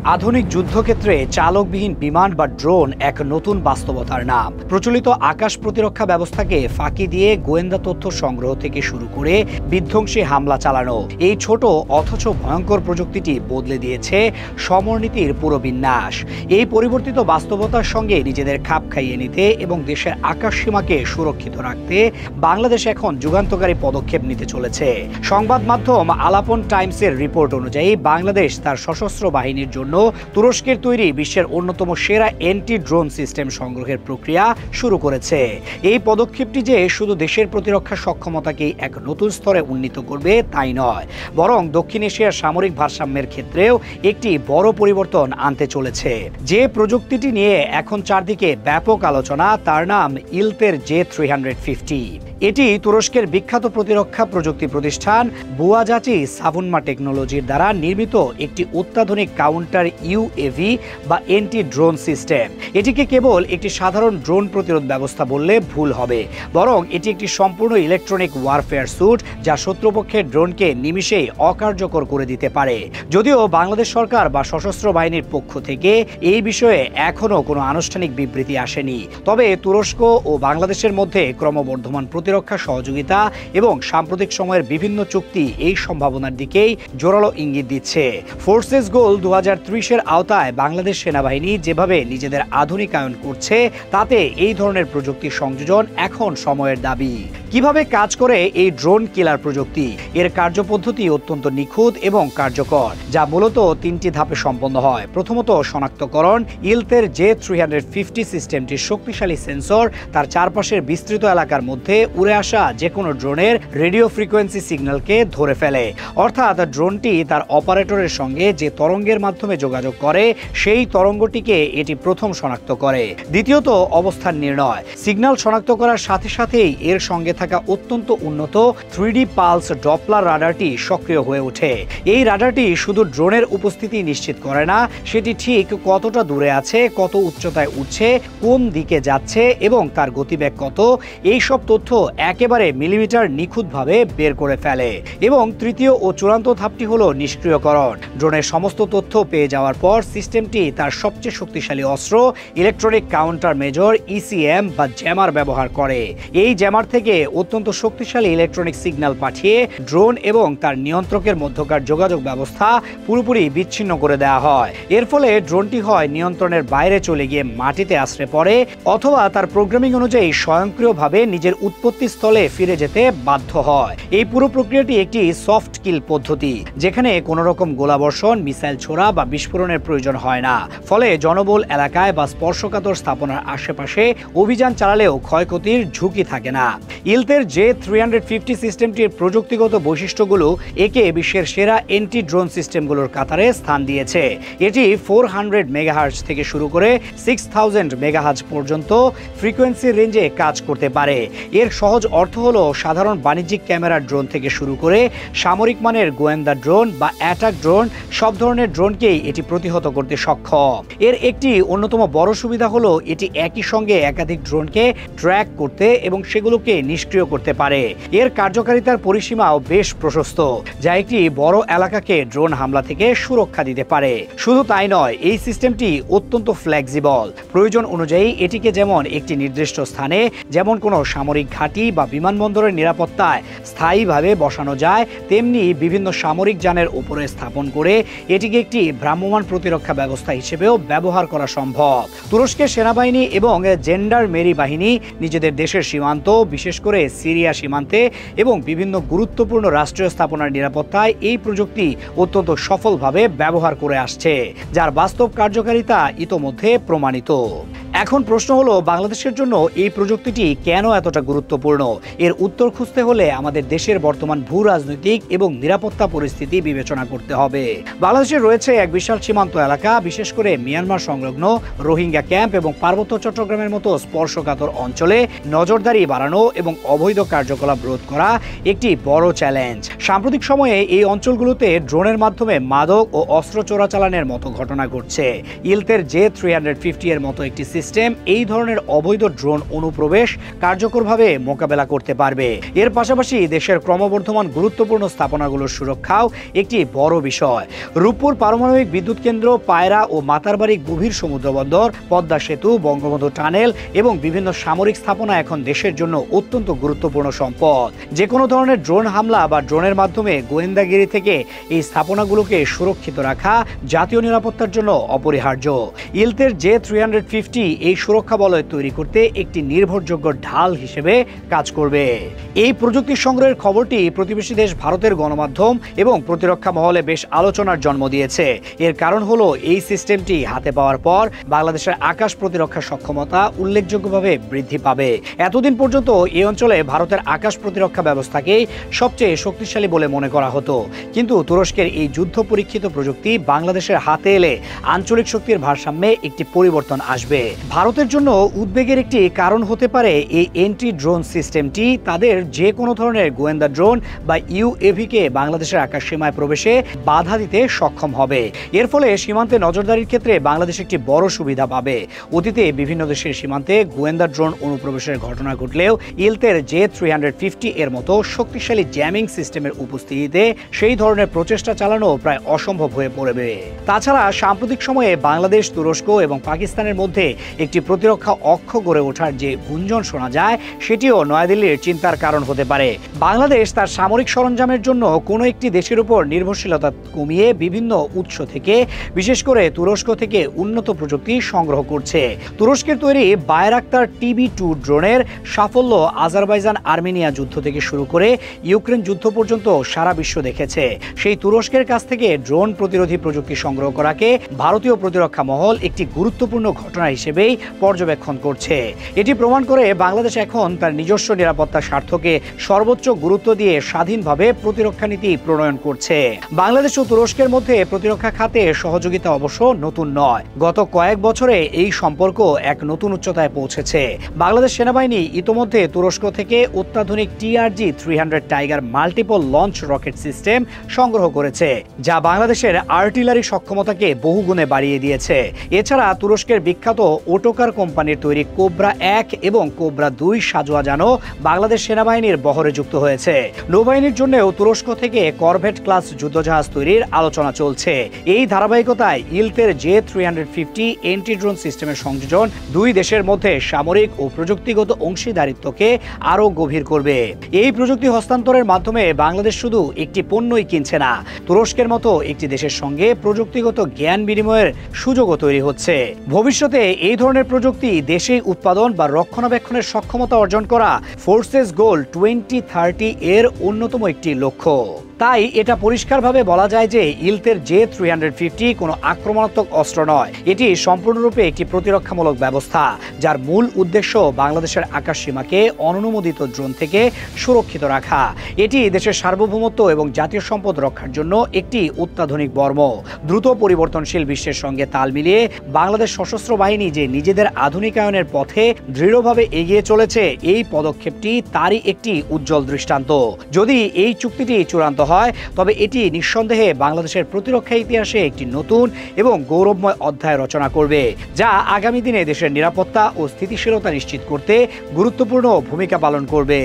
আধুনিক যুদ্ধক্ষেত্রে চালকবিহীন বিমান বা ড্রোন এক নতুন বাস্তবতার নাম। প্রচলিত আকাশ প্রতিরক্ষা ব্যবস্থাকে ফাঁকি দিয়ে গোয়েন্দা তথ্য সংগ্রহ থেকে শুরু করে বিধ্বংসী হামলা চালানো, এই ছোট অথচ ভয়ঙ্কর প্রযুক্তিটি বদলে দিয়েছে সমরনীতির পুরো বিন্যাস। এই পরিবর্তিত বাস্তবতার সঙ্গে নিজেদের খাপ খাইয়ে নিতে এবং দেশের আকাশ সীমাকে সুরক্ষিত রাখতে বাংলাদেশ এখন যুগান্তকারী পদক্ষেপ নিতে চলেছে। সংবাদ মাধ্যম আলাপন টাইমসের রিপোর্ট অনুযায়ী বাংলাদেশ তার সশস্ত্র বাহিনীর জন্য তুরস্কের তৈরি বিশ্বের অন্যতম সেরা এন্টি ড্রোন সিস্টেম সংগ্রহের প্রক্রিয়া শুরু করেছে। এই পদক্ষেপটি যে শুধু দেশের প্রতিরক্ষা সক্ষমতাকে এক নতুন স্তরে উন্নীত করবে তাই নয়, বরং দক্ষিণ এশিয়ার সামরিক ভারসাম্যের ক্ষেত্রেও একটি বড় পরিবর্তন আনতে চলেছে। যে প্রযুক্তিটি নিয়ে এখন চারদিকে ব্যাপক আলোচনা, তার নাম ইলতের J350। এটি তুরস্কের বিখ্যাত প্রতিরক্ষা প্রযুক্তি প্রতিষ্ঠান বুয়াজাচি সাভুনমা টেকনোলজির দ্বারা নির্মিত একটি অত্যাধুনিক কাউন্টার ইউএভি বা এন্টি ড্রোন সিস্টেম। এটিকে কেবল একটি সাধারণ ড্রোন প্রতিরোধ ব্যবস্থা বললে ভুল হবে, বরং এটি একটি সম্পূর্ণ ইলেকট্রনিক ওয়ারফেয়ার স্যুট যা শত্রুপক্ষের ড্রোনকে নিমিষেই অকার্যকর করে দিতে পারে। যদিও বাংলাদেশ সরকার বা সশস্ত্র বাহিনীর পক্ষ থেকে এই বিষয়ে এখনও কোনো আনুষ্ঠানিক বিবৃতি আসেনি, তবে তুরস্ক ও বাংলাদেশের মধ্যে ক্রমবর্ধমান প্রতিরক্ষা সহযোগিতা এবং সাম্প্রতিক সময়ের বিভিন্ন চুক্তি এই সম্ভাবনার দিকেই জোরালো ইঙ্গিত দিচ্ছে। ফোর্সেস গোল 2030-এর আওতায় বাংলাদেশ সেনাবাহিনী যেভাবে নিজেদের আধুনিকায়ন করছে, তাতে এই ধরনের প্রযুক্তির সংযোজন এখন সময়ের দাবি। কিভাবে কাজ করে এই ড্রোন কিলার প্রযুক্তি? এর কার্যপদ্ধতি অত্যন্ত নিখুঁত এবং কার্যকর, যা মূলত তিনটি ধাপে সম্পন্ন হয়। প্রথমত শনাক্তকরণ। ইলতের J350 সিস্টেমটির শক্তিশালী সেন্সর তার চারপাশের বিস্তৃত এলাকার মধ্যে উড়ে আসা যে কোনো ড্রোনের রেডিও ফ্রিকোয়েন্সি সিগন্যালকে ধরে ফেলে, অর্থাৎ ড্রোনটি তার অপারেটরের সঙ্গে যে তরঙ্গের মাধ্যমে যোগাযোগ করে সেই তরঙ্গটিকে এটি প্রথম শনাক্ত করে। দ্বিতীয়ত অবস্থান নির্ণয়। সিগন্যাল শনাক্ত করার সাথে সাথেই এর সঙ্গে থাকা অত্যন্ত উন্নত 3D পালস ডপলার রাডারটি সক্রিয় হয়ে ওঠে। এই রাডারটি শুধু ড্রোনের উপস্থিতি নিশ্চিত করে না, সেটি ঠিক কতটা দূরে আছে, কত উচ্চতায় উঠছে, কোন দিকে যাচ্ছে এবং তার গতিবেগ কত, এই সব তথ্য একেবারে মিলিমিটার নিখুঁতভাবে বের করে ফেলে। এবং তৃতীয় ও চূড়ান্ত ধাপটি হলো নিষ্ক্রিয়করণ। ড্রোনের সমস্ত তথ্য পেয়ে যাওয়ার পর সিস্টেমটি তার সবচেয়ে শক্তিশালী অস্ত্র ইলেকট্রনিক কাউন্টার মেজর ECM বা জ্যামার ব্যবহার করে। এই জ্যামার থেকে অত্যন্ত শক্তিশালী ইলেকট্রনিক সিগন্যাল পাঠিয়ে ড্রোন এবং তার নিয়ন্ত্রকের মধ্যকার যোগাযোগ ব্যবস্থা পুরোপুরি বিচ্ছিন্ন করে দেওয়া হয়। এর ফলে ড্রোনটি হয় নিয়ন্ত্রণের বাইরে চলে গিয়ে মাটিতে আশ্রে পড়ে, অথবা তার প্রোগ্রামিং অনুযায়ী স্বয়ংক্রিয়ভাবে নিজের উৎপত্তি স্থলে ফিরে যেতে বাধ্য হয়। এই পুরো প্রক্রিয়াটি একটি সফট কিল পদ্ধতি, যেখানে কোনো রকম গোলাবর্ষণ, মিসাইল ছোড়া বা বিস্ফোরণের প্রয়োজন হয় না। ফলে জনবহুল এলাকায় বা স্পর্শকাতর স্থাপনার আশেপাশে অভিযান চালালেও ক্ষয়ক্ষতির ঝুঁকি থাকে না। ইলতের J350 সিস্টেমটির প্রযুক্তিগত বৈশিষ্ট্যগুলো একে বিশ্বের সেরা এন্টি ড্রোন সিস্টেমগুলোর কাতারে স্থান দিয়েছে। এটি 400 মেগাহার্জ থেকে শুরু করে 6000 মেগাহার্জ পর্যন্ত ফ্রিকোয়েন্সির রেঞ্জে কাজ করতে পারে। এর সহজ অর্থ হলো সাধারণ বাণিজ্যিক ক্যামেরার ড্রোন থেকে শুরু করে সামরিক মানের গোয়েন্দা ড্রোন বা অ্যাটাক ড্রোন, সব ধরনের ড্রোনকেই এটি প্রতিহত করতে সক্ষম। এর একটি অন্যতম বড় সুবিধা হলো এটি একই সঙ্গে একাধিক ড্রোনকে ট্র্যাক করতে এবং সেগুলোকে নিষ্ক্রিয় করতে পারে। এর কার্যকারিতার পরিসীমাও বেশ প্রশস্ত, যা একটি বড় এলাকাকে ড্রোন হামলা থেকে সুরক্ষা দিতে পারে। শুধু তাই নয়, এই সিস্টেমটি অত্যন্ত ফ্লেক্সিবল। প্রয়োজন অনুযায়ী এটিকে যেমন একটি নির্দিষ্ট স্থানে, যেমন কোনো সামরিক ঘাঁটি বা বিমানবন্দরের নিরাপত্তায় স্থায়ীভাবে বসানো যায়, তেমনি বিভিন্ন সামরিক যানের উপরে স্থাপন করে এটিকে একটি ভ্রাম্যমাণ প্রতিরক্ষা ব্যবস্থা হিসেবেও ব্যবহার করা সম্ভব। তুরস্কের সেনাবাহিনী এবং জেন্ডারমেরি বাহিনী নিজেদের দেশের সীমান্ত, বিশেষ করে সিরিয়া সীমান্তে এবং বিভিন্ন গুরুত্বপূর্ণ রাষ্ট্রীয় স্থাপনার নিরাপত্তায় এই প্রযুক্তি অত্যন্ত সফলভাবে ব্যবহার করে আসছে, যার বাস্তব কার্যকারিতা ইতোমধ্যে প্রমাণিত। এখন প্রশ্ন হলো, বাংলাদেশের জন্য এই প্রযুক্তিটি কেন এতটা গুরুত্বপূর্ণ? এর উত্তর খুঁজতে হলে আমাদের দেশের বর্তমান ভূ রাজনৈতিক এবং নিরাপত্তা পরিস্থিতি বিবেচনা করতে হবে। বাংলাদেশের রয়েছে এক বিশাল সীমান্ত এলাকা, বিশেষ করে মিয়ানমার সংলগ্ন রোহিঙ্গা ক্যাম্প এবং পার্বত্য চট্টগ্রামের মতো স্পর্শকাতর অঞ্চলে নজরদারি বাড়ানো এবং অবৈধ কার্যকলাপ রোধ করা একটি বড় চ্যালেঞ্জ। সাম্প্রতিক সময়ে এই অঞ্চলগুলোতে ড্রোনের মাধ্যমে মাদক ও অস্ত্র চোরাচালানের মতো ঘটনা ঘটছে। ইলতের J350 এর মতো একটি সিস্টেম এই ধরনের অবৈধ ড্রোন অনুপ্রবেশ কার্যকরভাবে মোকাবেলা করতে পারবে। এর পাশাপাশি দেশের ক্রমবর্ধমান গুরুত্বপূর্ণ স্থাপনাগুলোর সুরক্ষাও একটি বড় বিষয়। রূপপুর পারমাণবিক বিদ্যুৎ কেন্দ্র, পায়রা ও মাতারবাড়ি গভীর সমুদ্রবন্দর, পদ্মা সেতু, বঙ্গবন্ধু টানেল এবং বিভিন্ন সামরিক স্থাপনা এখন দেশের জন্য অত্যন্ত গুরুত্বপূর্ণ সম্পদ। যে কোনো ধরনের ড্রোন হামলা বা ড্রোনের মাধ্যমে গোয়েন্দাগিরি থেকে এই স্থাপনাগুলোকে সুরক্ষিত রাখা জাতীয় নিরাপত্তার জন্য অপরিহার্য। ইলতের J-350 এই সুরক্ষা বলয় তৈরি করতে একটি নির্ভরযোগ্য ঢাল হিসেবে কাজ করবে। এই প্রযুক্তি সংগ্রহের খবরটি প্রতিবেশী দেশ ভারতের গণমাধ্যম এবং প্রতিরক্ষা মহলে বেশ আলোচনার জন্ম দিয়েছে। এর কারণ হলো এই সিস্টেমটি হাতে পাওয়ার পর বাংলাদেশের আকাশ প্রতিরক্ষা সক্ষমতা উল্লেখযোগ্যভাবে বৃদ্ধি পাবে। এতদিন পর্যন্ত এই অঞ্চলে ভারতের আকাশ প্রতিরক্ষা ব্যবস্থাকেই সবচেয়ে শক্তিশালী বলে মনে করা হতো, কিন্তু তুরস্কের এই যুদ্ধ পরীক্ষিত প্রযুক্তি বাংলাদেশের হাতে এলে আঞ্চলিক শক্তির ভারসাম্যে একটি পরিবর্তন আসবে। ভারতের জন্য উদ্বেগের একটি কারণ হতে পারে এই এন্টি ড্রোন সিস্টেমটি তাদের যে কোনো ধরনের গোয়েন্দা ড্রোন বা ইউএভিকে বাংলাদেশের আকাশ সীমায় প্রবেশে বাধা দিতে সক্ষম হবে। এর ফলে সীমান্তে নজরদারির ক্ষেত্রে বাংলাদেশ একটি বড় সুবিধা পাবে। অতীতে বিভিন্ন দেশের সীমান্তে গোয়েন্দা ড্রোন অনুপ্রবেশের ঘটনা ঘটলেও ইলতের J-350 এর মতো শক্তিশালী জ্যামিং সিস্টেমের উপস্থিতিতে সেই ধরনের প্রচেষ্টা চালানো প্রায় অসম্ভব হয়ে পড়বে। তাছাড়া সাম্প্রতিক সময়ে বাংলাদেশ, তুরস্ক এবং পাকিস্তানের মধ্যে একটি প্রতিরক্ষা অক্ষ গড়ে ওঠার যে গুঞ্জন শোনা যায়, সেটিও নয়াদিল্লির চিন্তার কারণ হতে পারে। বাংলাদেশ তার সামরিক সরঞ্জামের জন্য কোনো একটি দেশের উপর নির্ভরশীলতা কমিয়ে বিভিন্ন উৎস থেকে, বিশেষ করে তুরস্ক থেকে উন্নত প্রযুক্তি সংগ্রহ করছে। তুরস্কের তৈরি বায়রাক্তার TB2 ড্রোনের সাফল্য আজারবাইজান আর্মেনিয়া যুদ্ধ থেকে শুরু করে ইউক্রেন যুদ্ধ পর্যন্ত সারা বিশ্ব দেখেছে। সেই তুরস্কের কাছ থেকে ড্রোন প্রতিরোধী প্রযুক্তি সংগ্রহ করাকে ভারতীয় প্রতিরক্ষা মহল একটি গুরুত্বপূর্ণ ঘটনা হিসেবেই পর্যবেক্ষণ করছে। এটি প্রমাণ করে বাংলাদেশ এখন তার নিজস্ব নিরাপত্তার স্বার্থকে সর্বোচ্চ গুরুত্ব দিয়ে স্বাধীনভাবে প্রতিরক্ষা নীতি প্রণয়ন করছে। বাংলাদেশ ও তুরস্কের মধ্যে প্রতিরক্ষা খাতে সহযোগিতা অবশ্য নতুন নয়। গত কয়েক বছরে এই সম্পর্ক এক নতুন উচ্চতায় পৌঁছেছে। বাংলাদেশ সেনাবাহিনী ইতোমধ্যে তুরস্ক থেকে অত্যাধুনিক TRG-300 tiger multiple launch rocket system সংগ্রহ করেছে, যা বাংলাদেশের আর্টিলারি সক্ষমতাকে বহুগুণে বাড়িয়ে দিয়েছে। এছাড়া তুরস্কের বিখ্যাত ওটোকার কোম্পানির তৈরি কোবরা 1 এবং কোবরা 2 সাজোয়া যানও বাংলাদেশ সেনাবাহিনীর বহরে যুক্ত হয়েছে। নৌবাহিনীর জন্যও তুরস্ক থেকে করভেট ক্লাস যুদ্ধজাহাজ তৈরির আলোচনা চলছে। এই ধারাবাহিকতায় ইলতের J-350 এন্টি ড্রোন সিস্টেমের সংযোজন দুই দেশের মধ্যে সামরিক ও প্রযুক্তিগত অংশীদারিত্বকে আরও গভীর করবে। এই প্রযুক্তি হস্তান্তরের মাধ্যমে বাংলাদেশ শুধু একটি পণ্যই কিনছে না, তুরস্কের মতো একটি দেশের সঙ্গে প্রযুক্তিগত জ্ঞান বিনিময়ের সুযোগও তৈরি হচ্ছে। ভবিষ্যতে এই ধরনের প্রযুক্তি দেশেই উৎপাদন বা রক্ষণাবেক্ষণের সক্ষমতা অর্জন করা ফোর্সেস গোল 2030 এর অন্যতম একটি লক্ষ্য। তাই এটা পরিষ্কারভাবে বলা যায় যে ইলতের J-350 কোনো আক্রমণাত্মক অস্ত্র নয়, এটি সম্পূর্ণরূপে একটি প্রতিরক্ষামূলক ব্যবস্থা, যার মূল উদ্দেশ্য বাংলাদেশের আকাশ সীমাকে অননুমোদিত ড্রোন থেকে সুরক্ষিত রাখা। এটি দেশের সার্বভৌমত্ব এবং জাতীয় সম্পদ রক্ষার জন্য একটি অত্যাধুনিক বর্ম। দ্রুত পরিবর্তনশীল বিশ্বের সঙ্গে তাল মিলিয়ে বাংলাদেশ সশস্ত্র বাহিনী যে নিজেদের আধুনিকায়নের পথে দৃঢ়ভাবে এগিয়ে চলেছে, এই পদক্ষেপটি তারই একটি উজ্জ্বল দৃষ্টান্ত। যদি এই চুক্তিটি চূড়ান্ত হয়, তবে এটি নিঃসন্দেহে বাংলাদেশের প্রতিরক্ষা ইতিহাসে একটি নতুন এবং গৌরবময় অধ্যায় রচনা করবে, যা আগামী দিনে দেশের নিরাপত্তা ও স্থিতিশীলতা নিশ্চিত করতে গুরুত্বপূর্ণ ভূমিকা পালন করবে।